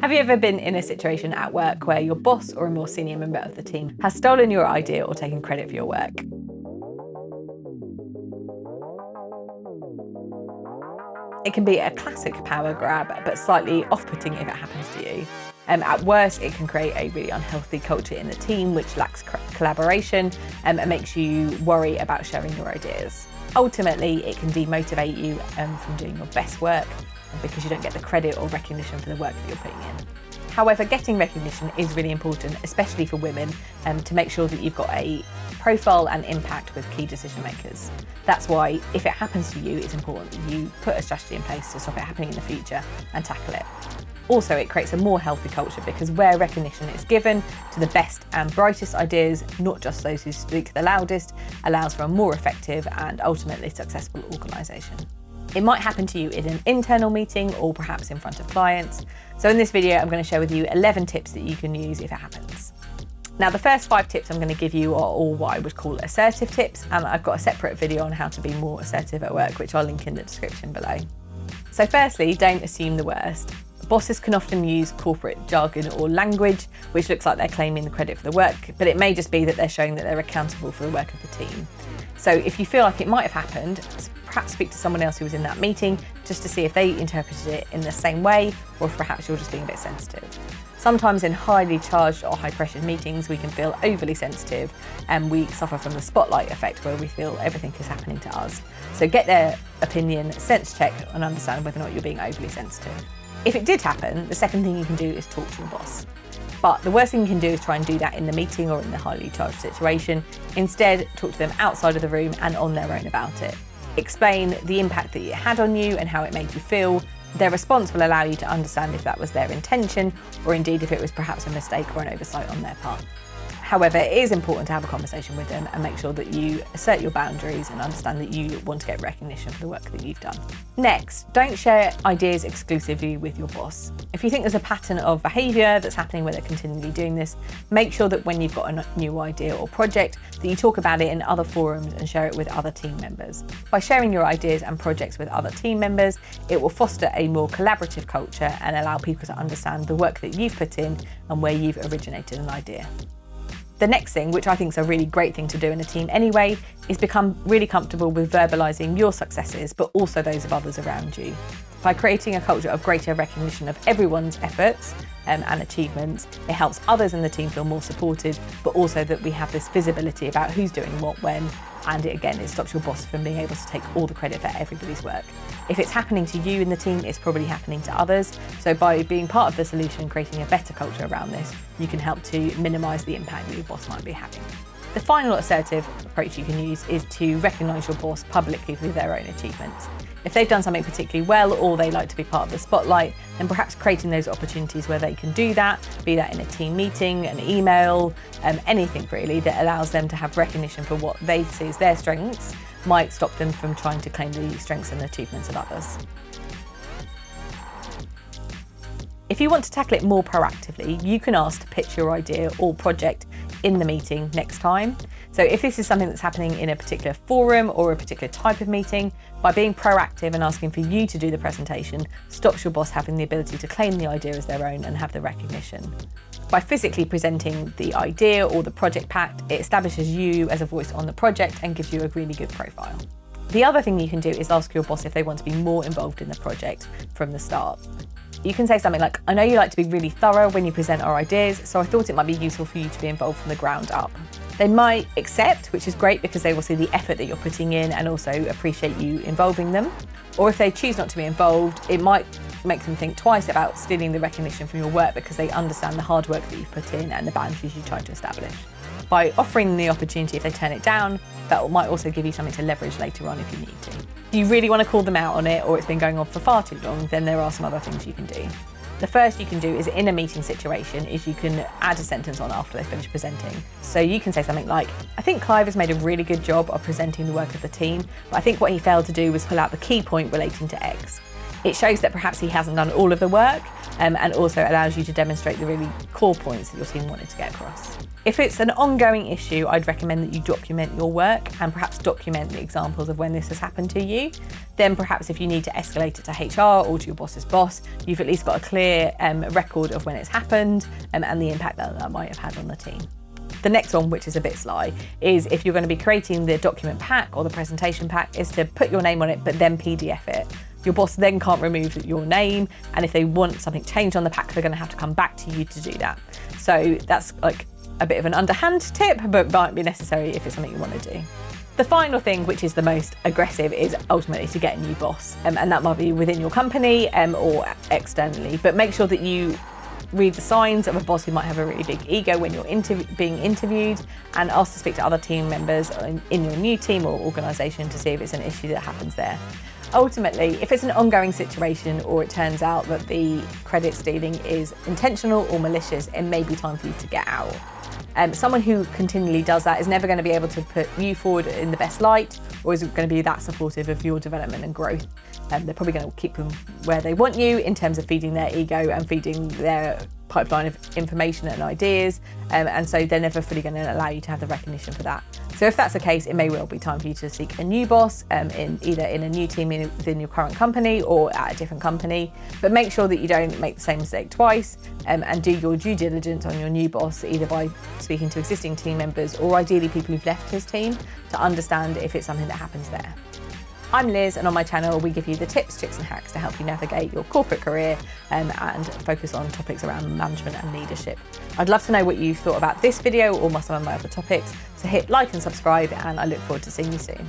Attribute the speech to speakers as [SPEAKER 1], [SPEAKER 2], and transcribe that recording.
[SPEAKER 1] Have you ever been in a situation at work where your boss or a more senior member of the team has stolen your idea or taken credit for your work? It can be a classic power grab, but slightly off-putting if it happens to you. At worst, it can create a really unhealthy culture in the team, which lacks collaboration and makes you worry about sharing your ideas. Ultimately, it can demotivate you from doing your best work because you don't get the credit or recognition for the work that you're putting in. However, getting recognition is really important, especially for women, to make sure that you've got a profile and impact with key decision makers. That's why, if it happens to you, it's important that you put a strategy in place to stop it happening in the future and tackle it. Also, it creates a more healthy culture because where recognition is given to the best and brightest ideas, not just those who speak the loudest, allows for a more effective and ultimately successful organisation. It might happen to you in an internal meeting or perhaps in front of clients. So in this video, I'm going to share with you 11 tips that you can use if it happens. Now, the first 5 tips I'm going to give you are all what I would call assertive tips, and I've got a separate video on how to be more assertive at work, which I'll link in the description below. So firstly, don't assume the worst. Bosses can often use corporate jargon or language, which looks like they're claiming the credit for the work, but it may just be that they're showing that they're accountable for the work of the team. So if you feel like it might have happened, perhaps speak to someone else who was in that meeting just to see if they interpreted it in the same way, or if perhaps you're just being a bit sensitive. Sometimes in highly charged or high pressured meetings, we can feel overly sensitive and we suffer from the spotlight effect where we feel everything is happening to us. So get their opinion, sense check and understand whether or not you're being overly sensitive. If it did happen, the second thing you can do is talk to your boss. But the worst thing you can do is try and do that in the meeting or in the highly charged situation. Instead, talk to them outside of the room and on their own about it. Explain the impact that it had on you and how it made you feel. Their response will allow you to understand if that was their intention or indeed if it was perhaps a mistake or an oversight on their part. However, it is important to have a conversation with them and make sure that you assert your boundaries and understand that you want to get recognition for the work that you've done. Next, don't share ideas exclusively with your boss. If you think there's a pattern of behaviour that's happening where they're continually doing this, make sure that when you've got a new idea or project, that you talk about it in other forums and share it with other team members. By sharing your ideas and projects with other team members, it will foster a more collaborative culture and allow people to understand the work that you've put in and where you've originated an idea. The next thing, which I think is a really great thing to do in a team anyway, is become really comfortable with verbalising your successes, but also those of others around you. By creating a culture of greater recognition of everyone's efforts and achievements, it helps others in the team feel more supported, but also that we have this visibility about who's doing what when, and it stops your boss from being able to take all the credit for everybody's work. If it's happening to you in the team, it's probably happening to others. So by being part of the solution and creating a better culture around this, you can help to minimise the impact that your boss might be having. The final assertive approach you can use is to recognise your boss publicly for their own achievements. If they've done something particularly well or they like to be part of the spotlight, then perhaps creating those opportunities where they can do that, be that in a team meeting, an email, anything really that allows them to have recognition for what they see as their strengths, might stop them from trying to claim the strengths and achievements of others. If you want to tackle it more proactively, you can ask to pitch your idea or project in the meeting next time. So if this is something that's happening in a particular forum or a particular type of meeting, by being proactive and asking for you to do the presentation, stops your boss having the ability to claim the idea as their own and have the recognition. By physically presenting the idea or the project pack, it establishes you as a voice on the project and gives you a really good profile. The other thing you can do is ask your boss if they want to be more involved in the project from the start. You can say something like, I know you like to be really thorough when you present our ideas, so I thought it might be useful for you to be involved from the ground up. They might accept, which is great because they will see the effort that you're putting in and also appreciate you involving them. Or if they choose not to be involved, it might make them think twice about stealing the recognition from your work because they understand the hard work that you've put in and the boundaries you try to establish. By offering the opportunity if they turn it down, that might also give you something to leverage later on if you need to. If you really want to call them out on it or it's been going on for far too long, then there are some other things you can do. The first you can do is in a meeting situation is you can add a sentence on after they finish presenting. So you can say something like, I think Clive has made a really good job of presenting the work of the team, but I think what he failed to do was pull out the key point relating to X. It shows that perhaps he hasn't done all of the work, and also allows you to demonstrate the really core points that your team wanted to get across. If it's an ongoing issue, I'd recommend that you document your work and perhaps document the examples of when this has happened to you. Then perhaps if you need to escalate it to HR or to your boss's boss, you've at least got a clear record of when it's happened and the impact that might have had on the team. The next one, which is a bit sly, is if you're going to be creating the document pack or the presentation pack, is to put your name on it, but then PDF it. Your boss then can't remove your name, and if they want something changed on the pack, they're going to have to come back to you to do that. So that's like a bit of an underhand tip, but might be necessary if it's something you want to do. The final thing, which is the most aggressive, is ultimately to get a new boss, and that might be within your company or externally, but make sure that you read the signs of a boss who might have a really big ego when you're being interviewed, and ask to speak to other team members in your new team or organisation to see if it's an issue that happens there. Ultimately, if it's an ongoing situation or it turns out that the credit stealing is intentional or malicious, it may be time for you to get out. Someone who continually does that is never going to be able to put you forward in the best light, or is going to be that supportive of your development and growth. They're probably going to keep them where they want you in terms of feeding their ego and feeding their pipeline of information and ideas, and so they're never fully going to allow you to have the recognition for that. So if that's the case, it may well be time for you to seek a new boss, either in a new team within your current company or at a different company. But make sure that you don't make the same mistake twice, and do your due diligence on your new boss, either by speaking to existing team members or ideally people who've left his team, to understand if it's something that happens there. I'm Liz, and on my channel we give you the tips, tricks and hacks to help you navigate your corporate career and focus on topics around management and leadership. I'd love to know what you thought about this video or some of my other topics, so hit like and subscribe, and I look forward to seeing you soon.